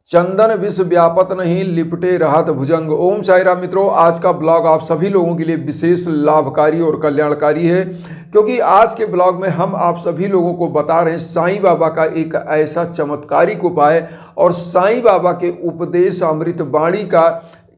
चंदन विष व्यापत नहीं लिपटे रहत भुजंग। ओम साई राम मित्रों, आज का ब्लॉग आप सभी लोगों के लिए विशेष लाभकारी और कल्याणकारी है, क्योंकि आज के ब्लॉग में हम आप सभी लोगों को बता रहे हैं साईं बाबा का एक ऐसा चमत्कारिक उपाय और साईं बाबा के उपदेश अमृत वाणी का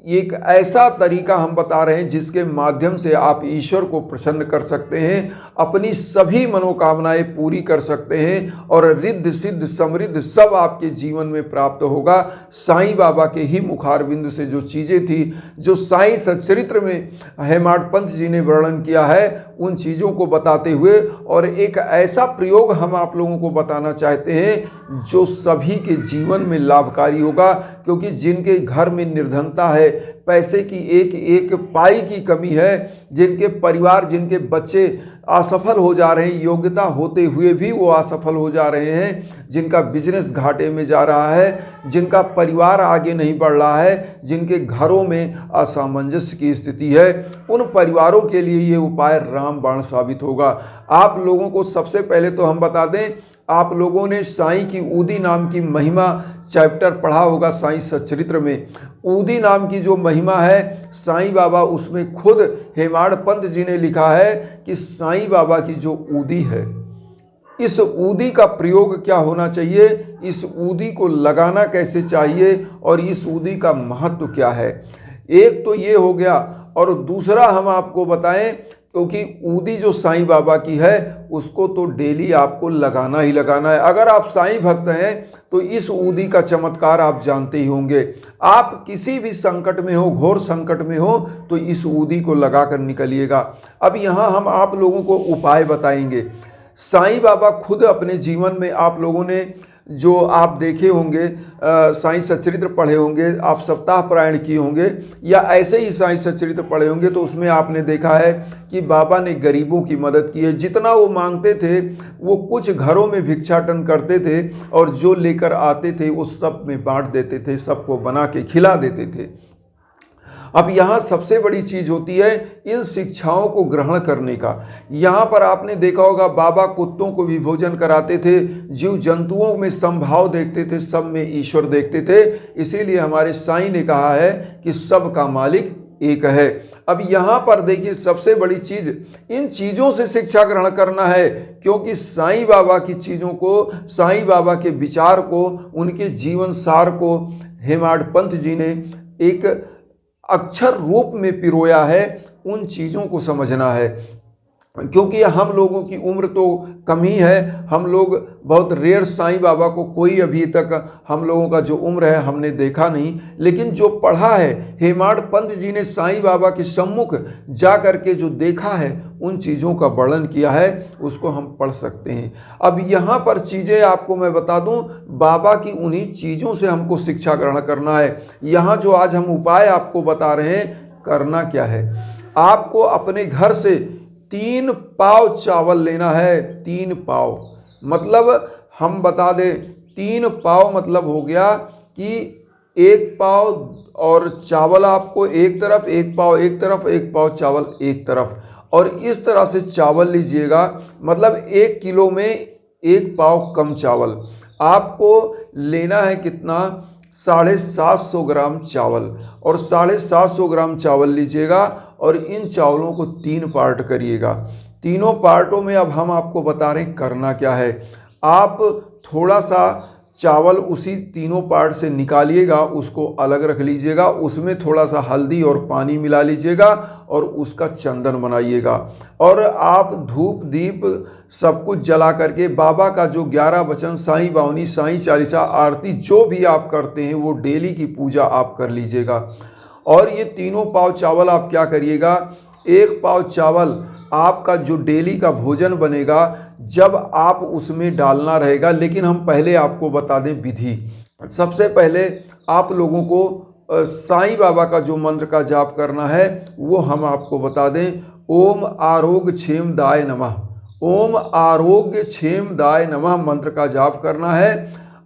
एक ऐसा तरीका हम बता रहे हैं जिसके माध्यम से आप ईश्वर को प्रसन्न कर सकते हैं, अपनी सभी मनोकामनाएं पूरी कर सकते हैं और रिद्ध सिद्ध समृद्ध सब आपके जीवन में प्राप्त होगा। साईं बाबा के ही मुखारबिंद से जो चीज़ें थी, जो साईं सच्चरित्र में हेमाड पंत जी ने वर्णन किया है, उन चीज़ों को बताते हुए और एक ऐसा प्रयोग हम आप लोगों को बताना चाहते हैं जो सभी के जीवन में लाभकारी होगा, क्योंकि जिनके घर में निर्धनता है, पैसे की एक एक पाई की कमी है, जिनके परिवार, जिनके बच्चे असफल हो जा रहे हैं, योग्यता होते हुए भी वो असफल हो जा रहे हैं, जिनका बिजनेस घाटे में जा रहा है, जिनका परिवार आगे नहीं बढ़ रहा है, जिनके घरों में असामंजस्य की स्थिति है, उन परिवारों के लिए ये उपाय रामबाण साबित होगा। आप लोगों को सबसे पहले तो हम बता दें, आप लोगों ने साईं की ऊदी नाम की महिमा चैप्टर पढ़ा होगा साईं सच्चरित्र में। ऊदी नाम की जो महिमा है, साईं बाबा उसमें खुद हेमाड पंत जी ने लिखा है कि साईं बाबा की जो ऊदी है, इस ऊदी का प्रयोग क्या होना चाहिए, इस ऊदी को लगाना कैसे चाहिए और इस ऊदी का महत्व क्या है। एक तो ये हो गया, और दूसरा हम आपको बताएं, क्योंकि ऊदी जो साईं बाबा की है उसको तो डेली आपको लगाना ही लगाना है। अगर आप साईं भक्त हैं तो इस ऊदी का चमत्कार आप जानते ही होंगे। आप किसी भी संकट में हो, घोर संकट में हो, तो इस ऊदी को लगाकर निकलिएगा। अब यहाँ हम आप लोगों को उपाय बताएंगे। साईं बाबा खुद अपने जीवन में, आप लोगों ने जो आप देखे होंगे, साईं सच्चरित्र पढ़े होंगे, आप सप्ताह पारायण किए होंगे या ऐसे ही साईं सच्चरित्र पढ़े होंगे, तो उसमें आपने देखा है कि बाबा ने गरीबों की मदद की है। जितना वो मांगते थे वो कुछ घरों में भिक्षाटन करते थे और जो लेकर आते थे वो सब में बांट देते थे, सबको बना के खिला देते थे। अब यहाँ सबसे बड़ी चीज़ होती है इन शिक्षाओं को ग्रहण करने का। यहाँ पर आपने देखा होगा बाबा कुत्तों को भी भोजन कराते थे, जीव जंतुओं में संभाव देखते थे, सब में ईश्वर देखते थे। इसीलिए हमारे साईं ने कहा है कि सब का मालिक एक है। अब यहाँ पर देखिए सबसे बड़ी चीज़, इन चीज़ों से शिक्षा ग्रहण करना है, क्योंकि साईं बाबा की चीज़ों को, साईं बाबा के विचार को, उनके जीवन सार को हेमाड पंत जी ने एक अक्षर रूप में पिरोया है। उन चीज़ों को समझना है, क्योंकि हम लोगों की उम्र तो कम ही है, हम लोग बहुत रेयर, साईं बाबा को कोई अभी तक हम लोगों का जो उम्र है हमने देखा नहीं, लेकिन जो पढ़ा है, हेमाड पंत जी ने साईं बाबा के सम्मुख जा कर के जो देखा है, उन चीज़ों का वर्णन किया है, उसको हम पढ़ सकते हैं। अब यहाँ पर चीज़ें आपको मैं बता दूँ, बाबा की उन्हीं चीज़ों से हमको शिक्षा ग्रहण करना है। यहाँ जो आज हम उपाय आपको बता रहे हैं, करना क्या है, आपको अपने घर से 3 पाव चावल लेना है। 3 पाव मतलब हम बता दें, 3 पाव मतलब हो गया कि 1 पाव और चावल आपको एक तरफ, 1 पाव एक तरफ, 1 पाव चावल एक तरफ, और इस तरह से चावल लीजिएगा। मतलब 1 किलो में 1 पाव कम चावल आपको लेना है। कितना? 750 ग्राम चावल, और 750 ग्राम चावल लीजिएगा और इन चावलों को 3 पार्ट करिएगा। तीनों पार्टों में अब हम आपको बता रहे हैं करना क्या है। आप थोड़ा सा चावल उसी तीनों पार्ट से निकालिएगा, उसको अलग रख लीजिएगा, उसमें थोड़ा सा हल्दी और पानी मिला लीजिएगा और उसका चंदन बनाइएगा, और आप धूप दीप सब कुछ जला करके बाबा का जो 11 वचन, साईं बावनी, साईं चालीसा, आरती जो भी आप करते हैं वो डेली की पूजा आप कर लीजिएगा। और ये तीनों पाव चावल आप क्या करिएगा, 1 पाव चावल आपका जो डेली का भोजन बनेगा, जब आप उसमें डालना रहेगा। लेकिन हम पहले आपको बता दें विधि। सबसे पहले आप लोगों को साईं बाबा का जो मंत्र का जाप करना है वो हम आपको बता दें। ओम आरोग्य क्षेम दाय नमः, ओम आरोग्य क्षेम दाय नमः मंत्र का जाप करना है।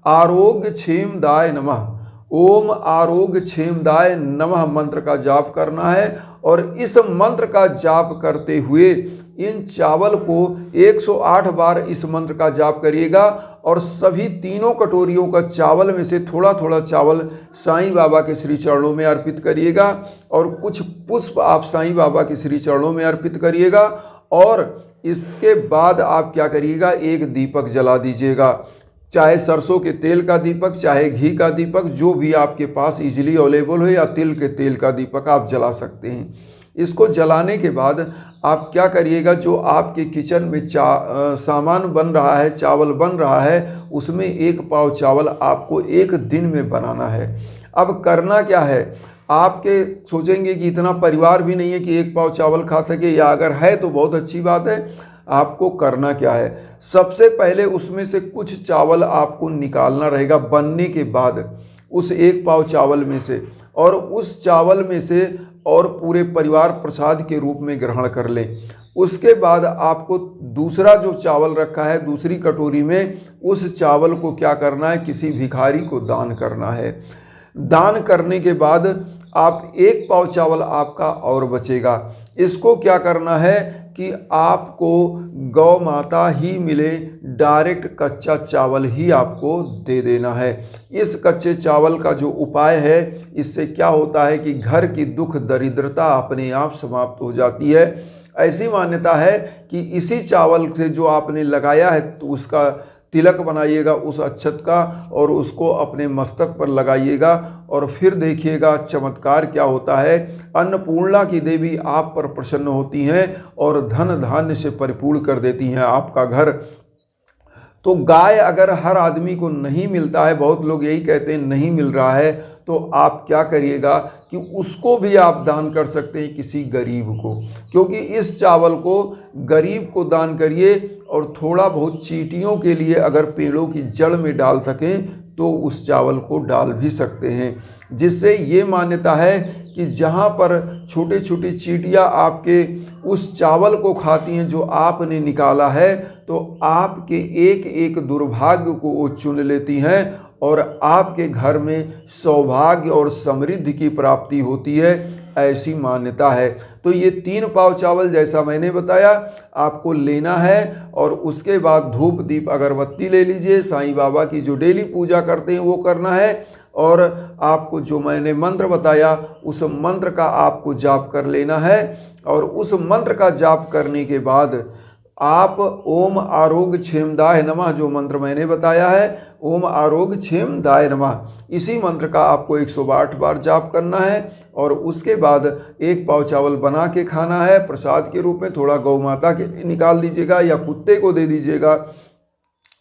आरोग्य क्षेम दाय नमः, ओम आरोग्य क्षेमदाय नमः मंत्र का जाप करना है। और इस मंत्र का जाप करते हुए इन चावल को 108 बार इस मंत्र का जाप करिएगा और सभी तीनों कटोरियों का चावल में से थोड़ा थोड़ा चावल साईं बाबा के श्री चरणों में अर्पित करिएगा और कुछ पुष्प आप साईं बाबा के श्री चरणों में अर्पित करिएगा। और इसके बाद आप क्या करिएगा, एक दीपक जला दीजिएगा, चाहे सरसों के तेल का दीपक, चाहे घी का दीपक, जो भी आपके पास इजीली अवेलेबल हो, या तिल के तेल का दीपक आप जला सकते हैं। इसको जलाने के बाद आप क्या करिएगा, जो आपके किचन में सामान बन रहा है, चावल बन रहा है, उसमें 1 पाव चावल आपको 1 दिन में बनाना है। अब करना क्या है, आपके सोचेंगे कि इतना परिवार भी नहीं है कि 1 पाव चावल खा सके, या अगर है तो बहुत अच्छी बात है। आपको करना क्या है, सबसे पहले उसमें से कुछ चावल आपको निकालना रहेगा बनने के बाद उस 1 पाव चावल में से, और उस चावल में से और पूरे परिवार प्रसाद के रूप में ग्रहण कर लें। उसके बाद आपको दूसरा जो चावल रखा है दूसरी कटोरी में, उस चावल को क्या करना है, किसी भिखारी को दान करना है। दान करने के बाद आप 1 पाव चावल आपका और बचेगा। इसको क्या करना है कि आपको गौ माता ही मिले, डायरेक्ट कच्चा चावल ही आपको दे देना है। इस कच्चे चावल का जो उपाय है, इससे क्या होता है कि घर की दुख दरिद्रता अपने आप समाप्त हो जाती है। ऐसी मान्यता है कि इसी चावल से जो आपने लगाया है तो उसका तिलक बनाइएगा उस अक्षत का, और उसको अपने मस्तक पर लगाइएगा, और फिर देखिएगा चमत्कार क्या होता है। अन्नपूर्णा की देवी आप पर प्रसन्न होती हैं और धन धान्य से परिपूर्ण कर देती हैं आपका घर। तो गाय अगर हर आदमी को नहीं मिलता है, बहुत लोग यही कहते हैं नहीं मिल रहा है, तो आप क्या करिएगा कि उसको भी आप दान कर सकते हैं किसी गरीब को, क्योंकि इस चावल को गरीब को दान करिए। और थोड़ा बहुत चींटियों के लिए अगर पेड़ों की जड़ में डाल सकें तो उस चावल को डाल भी सकते हैं, जिससे ये मान्यता है कि जहाँ पर छोटे छोटे चींटियाँ आपके उस चावल को खाती हैं जो आपने निकाला है, तो आपके एक एक दुर्भाग्य को वो चुन लेती हैं और आपके घर में सौभाग्य और समृद्धि की प्राप्ति होती है। ऐसी मान्यता है। तो ये 3 पाव चावल जैसा मैंने बताया आपको लेना है, और उसके बाद धूप दीप अगरबत्ती ले लीजिए, साईं बाबा की जो डेली पूजा करते हैं वो करना है, और आपको जो मैंने मंत्र बताया उस मंत्र का आपको जाप कर लेना है। और उस मंत्र का जाप करने के बाद आप ओम आरोग्य क्षेमदाय नमः, जो मंत्र मैंने बताया है ओम आरोग्य क्षेमदाय नमः, इसी मंत्र का आपको 108 बार जाप करना है। और उसके बाद 1 पाव चावल बना के खाना है प्रसाद के रूप में, थोड़ा गौ माता के निकाल दीजिएगा या कुत्ते को दे दीजिएगा।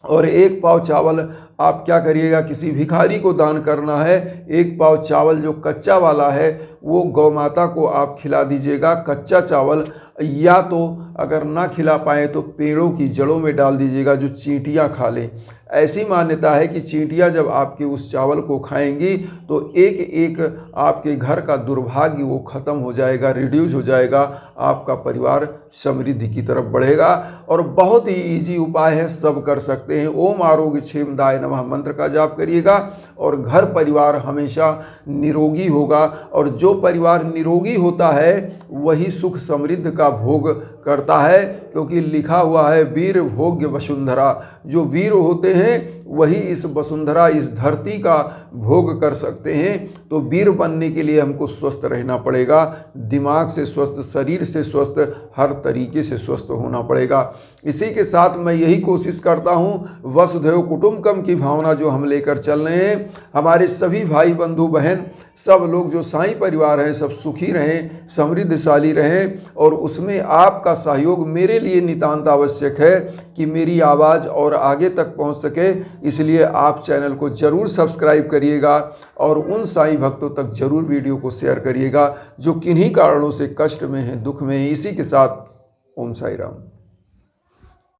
और 1 पाव चावल आप क्या करिएगा, किसी भिखारी को दान करना है। 1 पाव चावल जो कच्चा वाला है वो गौ माता को आप खिला दीजिएगा, कच्चा चावल, या तो अगर ना खिला पाए तो पेड़ों की जड़ों में डाल दीजिएगा जो चींटियां खा लें। ऐसी मान्यता है कि चींटियां जब आपके उस चावल को खाएंगी तो एक एक आपके घर का दुर्भाग्य वो खत्म हो जाएगा, रिड्यूस हो जाएगा, आपका परिवार समृद्धि की तरफ बढ़ेगा। और बहुत ही इजी उपाय है, सब कर सकते हैं। ओम आरोग्य क्षेमदाय नमः मंत्र का जाप करिएगा और घर परिवार हमेशा निरोगी होगा। और जो परिवार निरोगी होता है वही सुख समृद्धि का भोग करता है, क्योंकि लिखा हुआ है वीर भोग्य वसुंधरा। जो वीर होते हैं वही इस वसुंधरा, इस धरती का भोग कर सकते हैं। तो वीर बनने के लिए हमको स्वस्थ रहना पड़ेगा, दिमाग से स्वस्थ, शरीर से स्वस्थ, हर तरीके से स्वस्थ होना पड़ेगा। इसी के साथ मैं यही कोशिश करता हूँ, वसुधैव कुटुंबकम की भावना जो हम लेकर चल रहे हैं, हमारे सभी भाई बंधु बहन सब लोग जो साईं परिवार हैं सब सुखी रहें, समृद्धशाली रहें। और उसमें आपका सहयोग मेरे लिए नितांत आवश्यक है कि मेरी आवाज़ और आगे तक पहुंच सके। इसलिए आप चैनल को जरूर सब्सक्राइब करिएगा और उन साईं भक्तों तक जरूर वीडियो को शेयर करिएगा जो किन्हीं कारणों से कष्ट में हैं, दुख में हैं। इसी के साथ ओम साई राम।